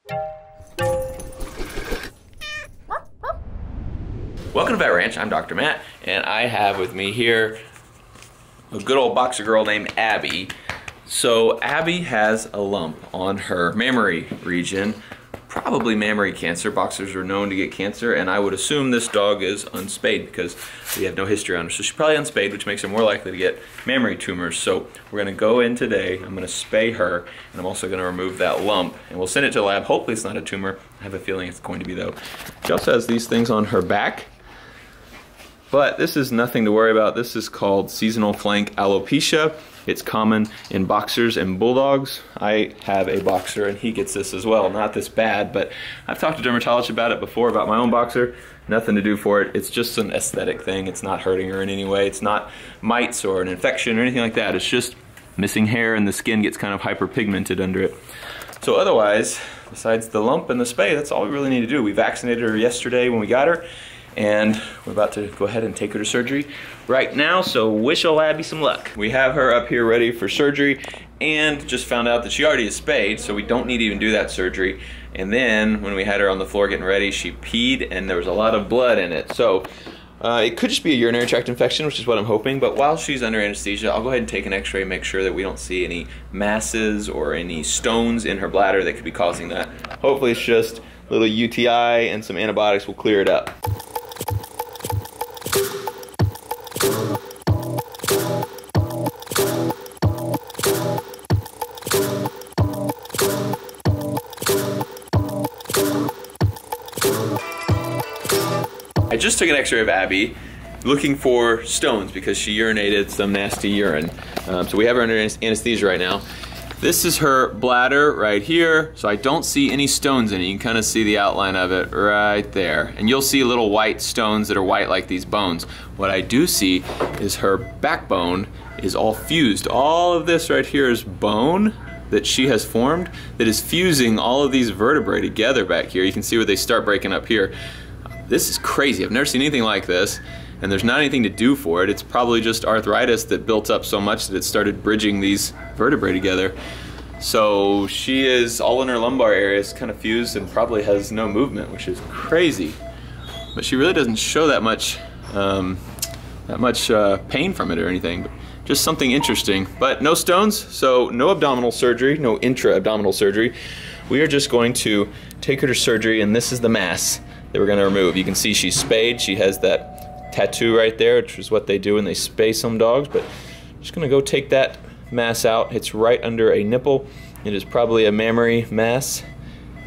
Welcome to Vet Ranch. I'm Dr. Matt, and I have with me here a good old boxer girl named Abby. So Abby has a lump on her mammary region, probably mammary cancer. Boxers are known to get cancer, and I would assume this dog is unspayed because we have no history on her. So she's probably unspayed, which makes her more likely to get mammary tumors. So we're gonna go in today, I'm gonna spay her, and I'm also gonna remove that lump, and we'll send it to the lab. Hopefully it's not a tumor. I have a feeling it's going to be though. She also has these things on her back. But this is nothing to worry about. This is called seasonal flank alopecia. It's common in boxers and bulldogs. I have a boxer and he gets this as well. Not this bad, but I've talked to dermatologists about it before, about my own boxer. Nothing to do for it. It's just an aesthetic thing. It's not hurting her in any way. It's not mites or an infection or anything like that. It's just missing hair and the skin gets kind of hyperpigmented under it. So otherwise, besides the lump and the spay, that's all we really need to do. We vaccinated her yesterday when we got her, and we're about to go ahead and take her to surgery right now, so wish old Abby some luck. We have her up here ready for surgery and just found out that she already is spayed, so we don't need to even do that surgery. And then when we had her on the floor getting ready, she peed and there was a lot of blood in it. So it could just be a urinary tract infection, which is what I'm hoping, but while she's under anesthesia, I'll go ahead and take an x-ray and make sure that we don't see any masses or any stones in her bladder that could be causing that. Hopefully it's just a little UTI and some antibiotics will clear it up. I just took an x-ray of Abby looking for stones because she urinated some nasty urine. So we have her under anesthesia right now. This is her bladder right here, so I don't see any stones in it. You can kind of see the outline of it right there. And you'll see little white stones that are white like these bones. What I do see is her backbone is all fused. All of this right here is bone that she has formed that is fusing all of these vertebrae together back here. You can see where they start breaking up here. This is crazy. I've never seen anything like this, and there's not anything to do for it. It's probably just arthritis that built up so much that it started bridging these vertebrae together. So she is all in her lumbar area, is kind of fused and probably has no movement, which is crazy. But she really doesn't show that much pain from it or anything. But just something interesting. But no stones, so no abdominal surgery, no intra-abdominal surgery. We are just going to take her to surgery, and this is the mass that we're going to remove. You can see she's spayed. She has that tattoo right there, which is what they do when they spay some dogs. But I'm just going to go take that mass out. It's right under a nipple. It is probably a mammary mass,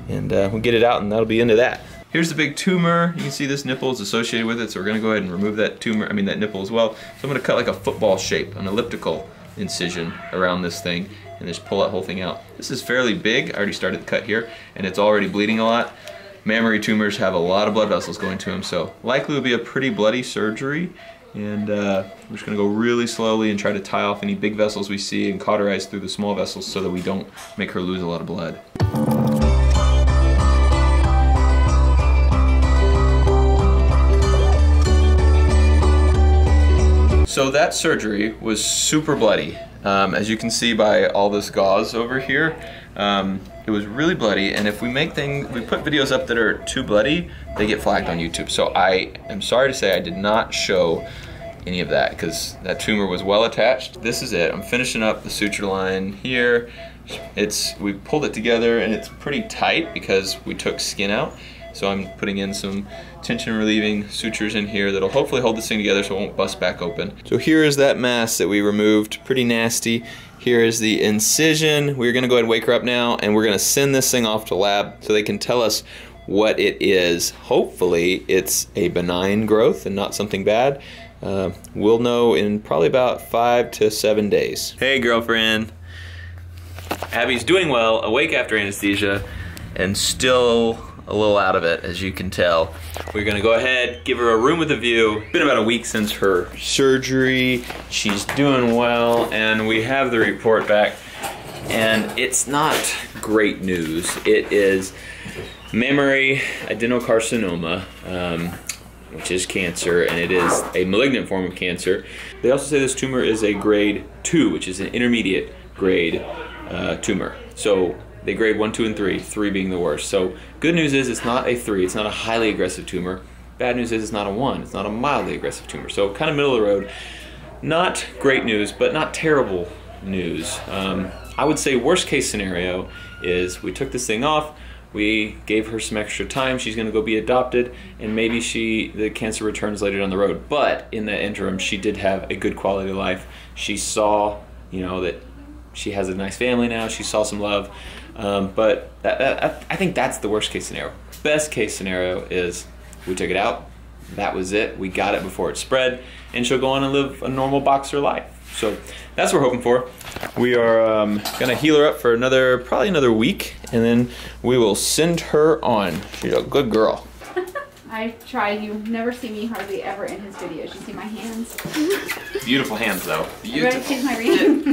and we'll get it out, and that'll be into that. Here's the big tumor. You can see this nipple is associated with it, so we're going to go ahead and remove that tumor, that nipple as well. So I'm going to cut like a football shape, an elliptical incision around this thing, and just pull that whole thing out. This is fairly big. I already started the cut here, and it's already bleeding a lot. Mammary tumors have a lot of blood vessels going to them, so likely will be a pretty bloody surgery. And we're just going to go really slowly and try to tie off any big vessels we see and cauterize through the small vessels so that we don't make her lose a lot of blood. So that surgery was super bloody. As you can see by all this gauze over here, it was really bloody, and if we put videos up that are too bloody, they get flagged on YouTube. So I am sorry to say I did not show any of that because that tumor was well attached. This is it. I'm finishing up the suture line here. We pulled it together and it's pretty tight because we took skin out. So I'm putting in some tension relieving sutures in here that'll hopefully hold this thing together so it won't bust back open. So here is that mass that we removed, pretty nasty. Here is the incision. We're gonna go ahead and wake her up now, and we're gonna send this thing off to lab so they can tell us what it is. Hopefully it's a benign growth and not something bad. We'll know in probably about 5 to 7 days. Hey girlfriend. Abby's doing well, awake after anesthesia, and still a little out of it, as you can tell. We're gonna go ahead, give her a room with a view. It's been about a week since her surgery. She's doing well, and we have the report back. And it's not great news. It is mammary adenocarcinoma, which is cancer, and it is a malignant form of cancer. They also say this tumor is a grade 2, which is an intermediate grade tumor. So they grade 1, 2, and 3, 3 being the worst. So good news is it's not a 3, it's not a highly aggressive tumor. Bad news is it's not a 1, it's not a mildly aggressive tumor. So kind of middle of the road. Not great news, but not terrible news. I would say worst case scenario is we took this thing off, we gave her some extra time, she's gonna go be adopted, and maybe the cancer returns later down the road. But in that interim, she did have a good quality of life. She saw, you know, that she has a nice family now, she saw some love. But I think that's the worst case scenario. Best case scenario is we took it out, that was it, we got it before it spread, and she'll go on and live a normal boxer life. So that's what we're hoping for. We are gonna heal her up for probably another week, and then we will send her on. She's a good girl. I tried. You never see me hardly ever in his videos. You see my hands. Beautiful hands, though. Beautiful. Take my ring.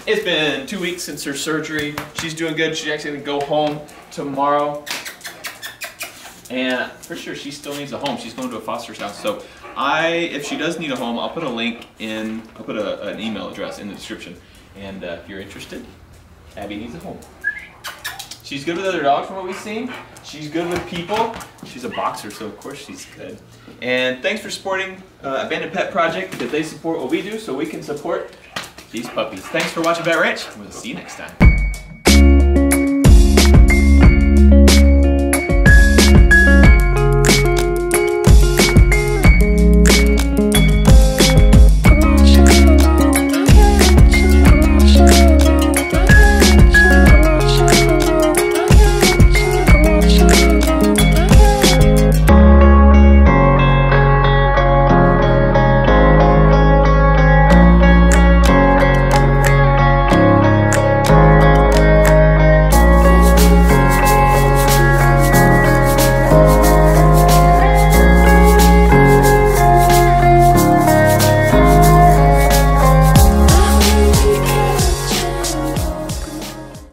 It's been 2 weeks since her surgery. She's doing good. She's actually gonna go home tomorrow. And for sure, she still needs a home. She's going to a foster's house. So if she does need a home, I'll put a link in, I'll put an email address in the description. And if you're interested, Abby needs a home. She's good with other dogs from what we've seen. She's good with people. She's a boxer, so of course she's good. And thanks for supporting Abandoned Pet Project, because they support what we do so we can support these puppies. Thanks for watching Vet Ranch. We'll see you next time.